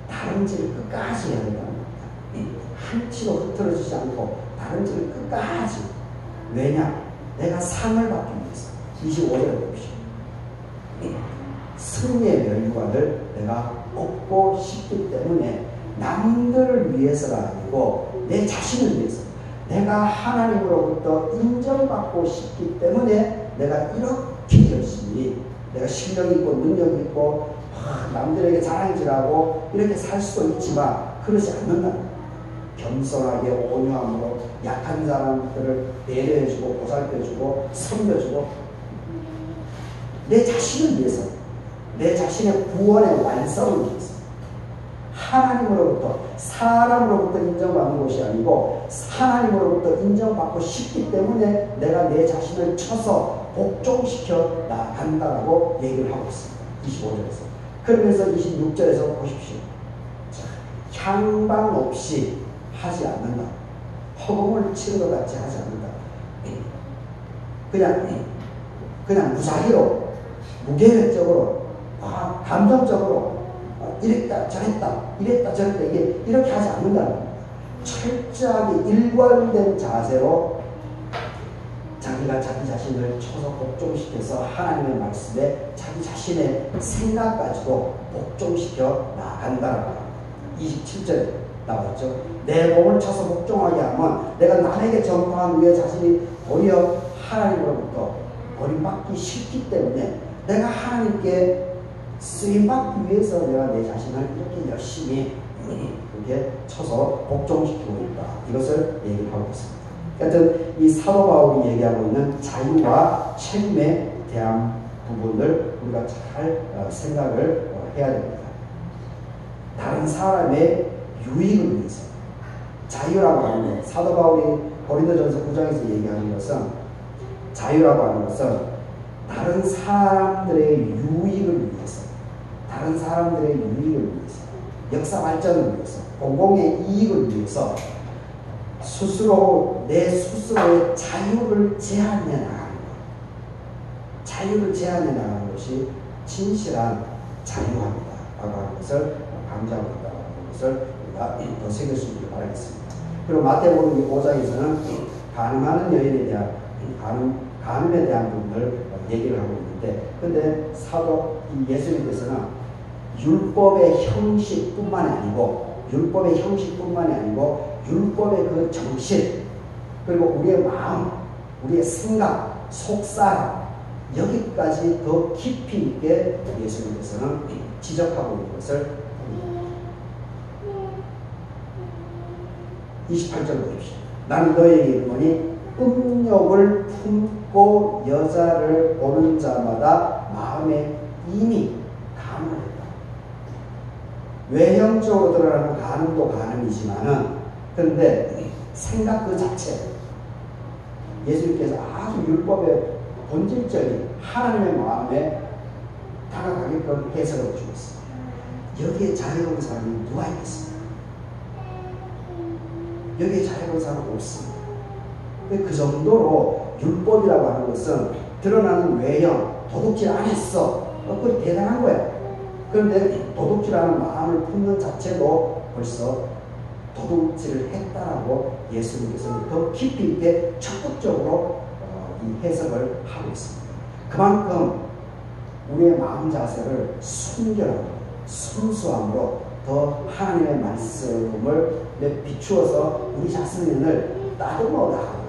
다른 짓을 끝까지 해야 된다는 겁니다. 한치도 흐트러지지 않고 다른 짓을 끝까지. 왜냐? 내가 상을 받기 위해서. 25절에 보십시오. 승리의 면류관을 내가 얻고 싶기 때문에 남들을 위해서가 아니고 내 자신을 위해서, 내가 하나님으로부터 인정받고 싶기 때문에 내가 이렇게 열심히, 내가 실력 있고 능력 있고 남들에게 자랑질하고 이렇게 살 수도 있지만 그러지 않는다. 겸손하게 온유함으로 약한 사람들을 배려해주고 보살펴주고 섬겨주고, 내 자신을 위해서, 내 자신의 구원의 완성을 위해서, 하나님으로부터, 사람으로부터 인정받는 것이 아니고 하나님으로부터 인정받고 싶기 때문에 내가 내 자신을 쳐서 복종시켜 나간다라고 얘기를 하고 있습니다. 25절에서. 그러면서 26절에서 보십시오. 향방 없이 하지 않는다. 허공을 치는 것 같이 하지 않는다. 그냥 무작위로, 무계획적으로, 감정적으로 이랬다 저랬다 이랬다 저랬다 이렇게 하지 않는다는 겁니다. 철저하게 일관된 자세로 자기가 자기 자신을 쳐서 복종시켜서 하나님의 말씀에 자기 자신의 생각까지도 복종시켜 나간다는 겁니다. 27절에 나왔죠. 내 몸을 쳐서 복종하게 하면 내가 남에게 전파한 후에 자신이 도리어 하나님으로부터 버림받기 싫기 때문에 내가 하나님께 쓰임받기 위해서 내가 내 자신을 이렇게 열심히 그렇게 쳐서 복종시키고 있다. 이것을 얘기하고 있습니다. 하여튼 이 사도 바울이 얘기하고 있는 자유와 책임에 대한 부분을 우리가 잘 생각을 해야 됩니다. 다른 사람의 유익을 위해서 자유라고 하는 것, 사도 바울이 고린도전서 9장에서 얘기하는 것은, 자유라고 하는 것은 다른 사람들의 유익을 위해서, 다른 사람들의 유익을 위해서, 역사 발전을 위해서, 공공의 이익을 위해서 스스로, 내 스스로의 자유를 제한해 나가는 것, 자유를 제한해 나가는 것이 진실한 자유합니다 라고 하는 것을 강조하고 있다는 것을 우리가 더 새겨주시길 바라겠습니다. 그리고 마태복음 5장에서는 가늠하는 여인에 대한, 가늠에 대한 부분을 얘기를 하고 있는데, 근데 사도 예수님께서는 율법의 형식뿐만이 아니고, 율법의 율법의 그 정신, 그리고 우리의 마음, 우리의 생각, 속사람, 여기까지 더 깊이 있게 예수님께서는 지적하고 있는 것을 28절 보십시오. 나는 너에게 이르노니 음욕을 품고 여자를 보는 자마다 마음에 이미 간음을 했다. 외형적으로 드러나는 간음도 간음이지만은, 그런데 생각 그 자체, 예수님께서 아주 율법의 본질적인 하나님의 마음에 다가가게끔 해석을 주고 있습니다. 여기에 자유로운 사람이 누가 있겠습니까? 여기에 자유로운 사람은 없습니다. 그 정도로 율법이라고 하는 것은 드러나는 외형, 도둑질 안 했어, 그건 대단한 거야. 그런데 도둑질하는 마음을 품는 자체도 벌써 도둑질을 했다라고 예수님께서는 더 깊이 있게 적극적으로 이 해석을 하고 있습니다. 그만큼 우리의 마음 자세를 순결하고 순수함으로 더 하나님의 말씀을 비추어서 우리 자신을 따듬어 나가고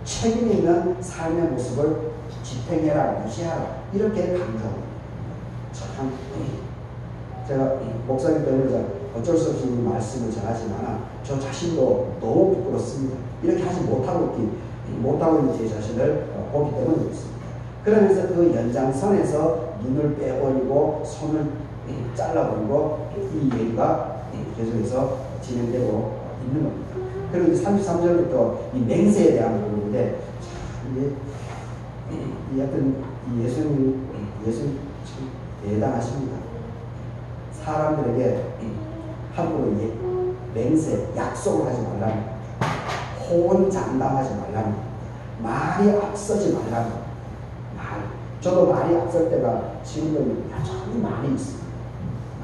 책임 있는 삶의 모습을 지탱해라, 유지하라, 이렇게 강조합니다. 참, 제가 목사님 때문에 어쩔 수 없이 이 말씀을 전하지만 저 자신도 너무 부끄럽습니다. 이렇게 하지 못하고 있는 제 자신을 보기 때문에 그렇습니다. 그러면서 그 연장선에서 눈을 빼버리고 손을 잘라버리고 이 얘기가 계속해서 진행되고 있는 겁니다. 그리고 33절부터 이 맹세에 대한 부분인데, 예수님 참 대단하십니다. 사람들에게 함부로 맹세, 약속을 하지 말라는, 호언장담하지 말라는, 말이 앞서지 말라는 말. 저도 말이 앞설 때가 지금은 여전히 많이 있습니다.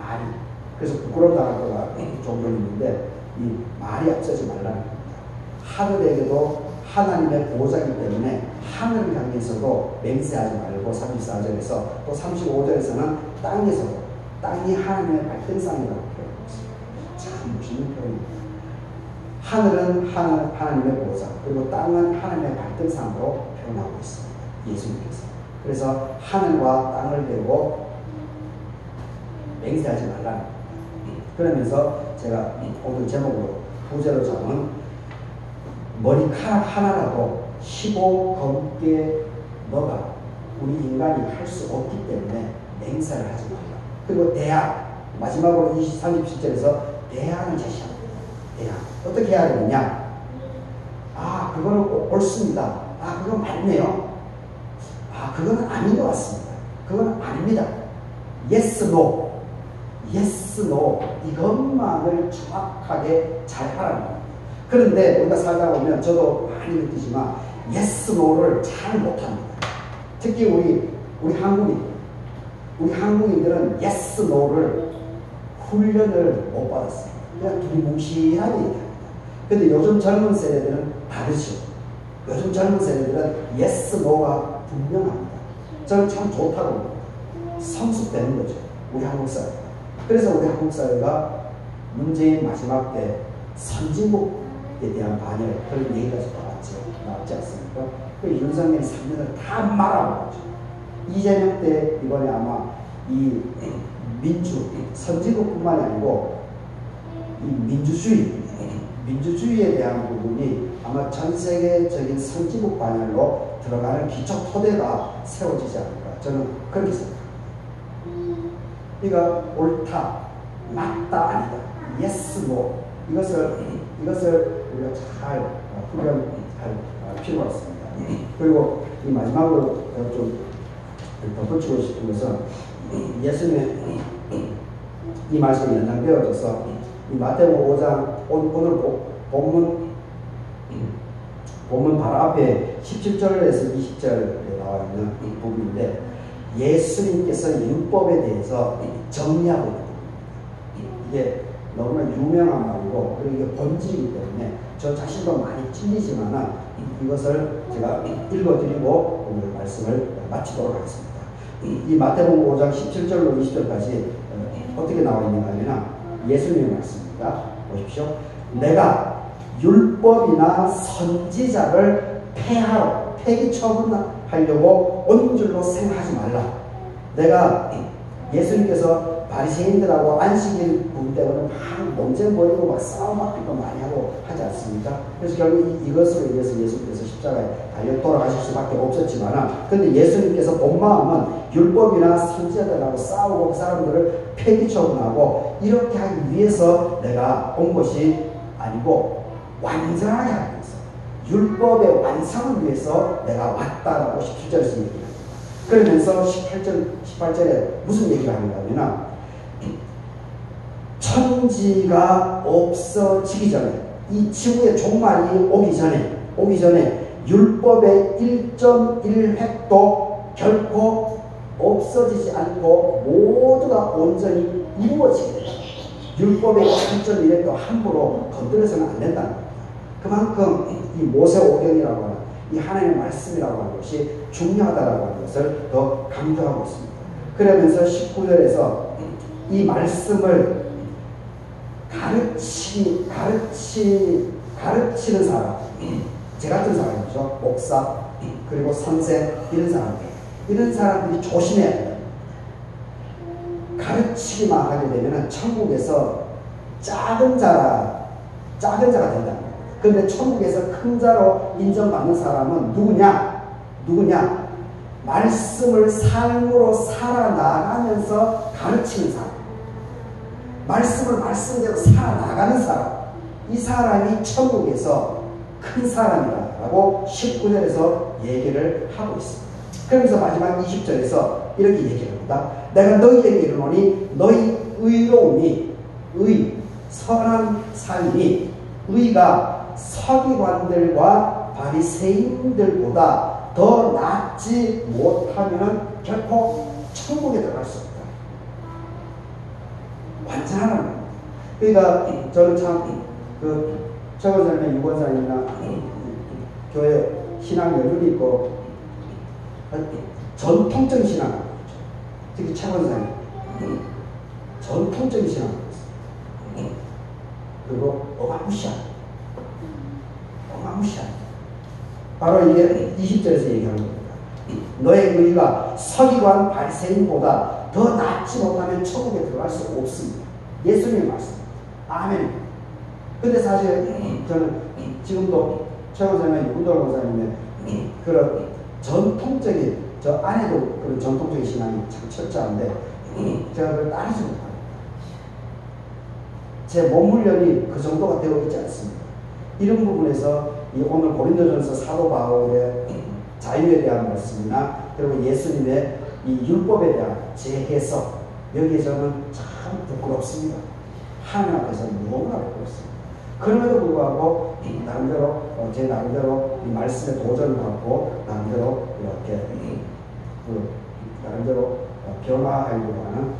말이. 그래서 부끄러움 당할 거가 종종 있는데 이 말이 앞서지 말라는 겁니다. 하늘에게도 하나님의 보호자이기 때문에 하늘을 향해서도 맹세하지 말고 34절에서 또 35절에서는 땅에서도 땅이 하나님의 발등상이라고 표현했습니다. 참 멋있는 표현입니다. 하늘은 하나님의 보호자, 그리고 땅은 하나님의 발등상으로 표현하고 있습니다. 예수님께서. 그래서 하늘과 땅을 대고 맹세하지 말라는 겁니다. 그러면서 제가 오늘 제목으로 부제로 잡은 머리카락 하나라도 희고 검게 너가 우리 인간이 할 수 없기 때문에 맹세를 하지 말라. 그리고 대안, 마지막으로 37절에서 대안을 제시합니다. 대안. 어떻게 해야 되느냐? 아, 그거는 옳습니다. 아, 그건 맞네요. 아, 그거는 아닌 것 같습니다. 그건 아닙니다. Yes, no. Yes, no. 이것만을 정확하게 잘 하라는 겁니다. 그런데 우리가 살다 보면 저도 많이 느끼지만 Yes, no를 잘 못합니다. 특히 우리 한국인들은 Yes, no를 훈련을 못 받았어요. 그냥 두리뭉실하게 얘기합니다. 근데 요즘 젊은 세대들은 다르죠. 요즘 젊은 세대들은 Yes, no가 분명합니다. 저는 참 좋다고 봅니다. 성숙되는 거죠. 우리 한국 사회. 그래서 우리 한국 사회가 문재인 마지막 때 선진국에 대한 반열, 그런 얘기가 좀 나왔지 않습니까? 그 윤석열 3년을 다 말아먹었죠. 이재명 때 이번에 아마 이 선진국뿐만이 아니고 이 민주주의에 대한 부분이 아마 전 세계적인 선진국 반열로 들어가는 기초 토대가 세워지지 않을까. 저는 그렇게 생각합니다. 그러니까 옳다, 맞다, 아니다. Yes, no. 이것을 우리가 잘 훈련할 필요가 있습니다. 그리고 이 마지막으로 좀 덧붙이고 싶은 것은 예수님의 이 말씀이 연장되어져서 이 마태복음 5장 오늘 본문 바로 앞에 17절에서 20절에 나와 있는 이 부분인데 예수님께서 율법에 대해서 정리하고 있는 겁니다. 이게 너무나 유명한 말이고 그리고 이게 본질이기 때문에 저 자신도 많이 찔리지만은 이것을 제가 읽어드리고 오늘 말씀을 마치도록 하겠습니다. 이 마태복음 5장 17절로 20절까지 어떻게 나와 있는가 하면 예수님의 말씀입니다. 보십시오. 내가 율법이나 선지자를 폐기 처분하려고 온 줄로 생각하지 말라. 내가 예수님께서 바리새인들하고 안식일 부분 때문에 막 논쟁 벌이고 막 싸움 받고 많이 하고 하지 않습니까? 그래서 결국 이것으로 인해서 예수님께서 십자가에 달려 돌아가실 수밖에 없었지만 근데 예수님께서 본 마음은 율법이나 선지자들하고 싸우고 그 사람들을 폐기 처분하고 이렇게 하기 위해서 내가 온 것이 아니고 완전하게 하기 위해서 율법의 완성을 위해서 내가 왔다라고 17절에서 얘기합니다. 그러면서 18절에 무슨 얘기를 하는가 하면 천지가 없어지기 전에 이 지구의 종말이 오기 전에 율법의 1.1획도 결코 없어지지 않고 모두가 온전히 이루어지게 됩니다. 율법의 1.1획도 함부로 건드려서는 안 된다는 겁니다. 그만큼 이 모세오경이라고 하는 이 하나님의 말씀이라고 하는 것이 중요하다라고 하는 것을 더 강조하고 있습니다. 그러면서 19절에서 이 말씀을 가르치는 사람, 제 같은 사람이죠. 목사, 그리고 선생, 이런 사람들이 조심해야 돼요. 가르치기만 하게 되면 천국에서 작은 자가 된다는 거예요. 그런데 천국에서 큰 자로 인정받는 사람은 누구냐? 말씀을 삶으로 살아나가면서 가르치는 사람. 말씀을 말씀대로 살아나가는 사람. 이 사람이 천국에서 큰 사람이라고 19절에서 얘기를 하고 있습니다. 그러면서 마지막 20절에서 이렇게 얘기를 합니다. 내가 너희에게 이르노니 너희 의로움이 선한 삶이 의가 서기관들과 바리새인들보다 더 낫지 못하면 결코 천국에 들어갈 수 없다. 완전하는 겁니다. 그러니까 저는 참 최원사님의 유권사님이나 교회 신앙 여론이 있고 전통적인 신앙, 특히 최원사님 전통적인 신앙, 그리고 어마무시한 바로 이게 20절에서 얘기하는 겁니다. 너의 의가 서기관 바리새인보다 더 낫지 못하면 천국에 들어갈 수 없습니다. 예수님의 말씀. 아멘. 근데 사실 저는 지금도 최원사님의 유근돌 권사님의 그런 전통적인, 저 안에도 그런 전통적인 신앙이 참 철저한데 제가 그걸 따르지 못합니다. 제 몸훈련이 그 정도가 되어 있지 않습니다. 이런 부분에서 이 오늘 고린도전서 사도 바울의 자유에 대한 말씀이나 그리고 예수님의 이 율법에 대한 재해석, 여기에 저는 참 부끄럽습니다. 하나님 앞에서 너무나 부끄럽습니다. 그럼에도 불구하고 나름대로 제 나름대로 이 말씀에 도전을 받고 나름대로 이렇게 나름대로 변화하려고 하는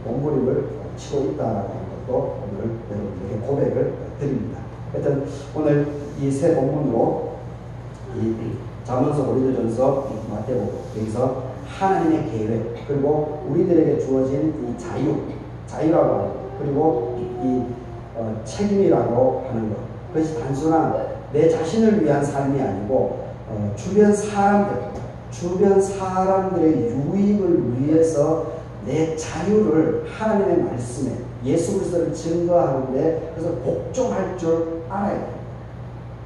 몸부림을 치고 있다라는 것도 오늘 여러분들에게 고백을 드립니다. 하여튼 오늘 이 새 본문으로 이 잠언서, 고린도전서, 마태복음, 여기서 하나님의 계획, 그리고 우리들에게 주어진 이 자유라고 하는 것, 그리고 이 책임이라고 하는 것, 그것이 단순한 내 자신을 위한 삶이 아니고 주변 사람들의 유익을 위해서 내 자유를 하나님의 말씀에 예수 그리스도를 증거하는데 그래서 복종할 줄 알아야 돼요.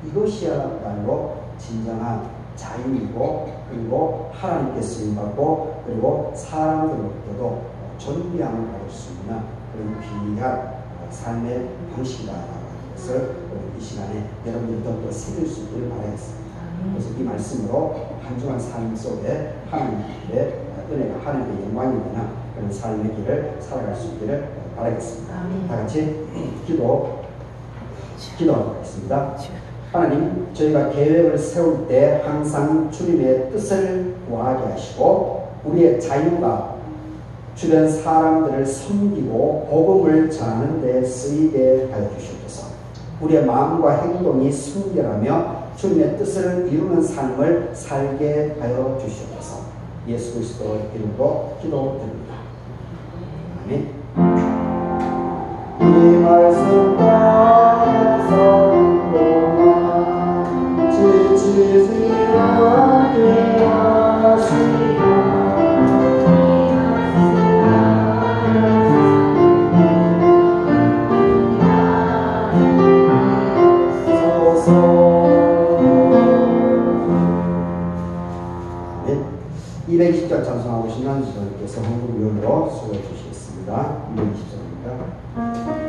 이것이야말로 진정한 자유이고, 그리고 하나님께 쓰임받고, 그리고 사람들로부터도 존귀함을 받을 수 있는 그런 귀한 삶의 방식이다라는 것을 이 시간에 여러분들도 또 새길 수 있기를 바라겠습니다. 그래서 이 말씀으로 한 주간 삶 속에 하나님의 은혜가, 하나님의 영광이 되는 그런 삶의 길을 살아갈 수 있기를 바라겠습니다. 다 같이 기도하겠습니다. 하나님, 저희가 계획을 세울 때 항상 주님의 뜻을 구하게 하시고 우리의 자유가 주변 사람들을 섬기고 복음을 전하는 데 쓰이게 하여 주시옵소서. 우리의 마음과 행동이 순결하며 주님의 뜻을 이루는 삶을 살게 하여 주시옵소서. 예수 그리스도의 이름으로 기도드립니다. 아멘. 이 말씀 따라서 지치지 않게 하시고 소서. 220장 찬송하고 신앙지도님께서 헌금위원으로 수고해 주시겠습니다. 220장입니다.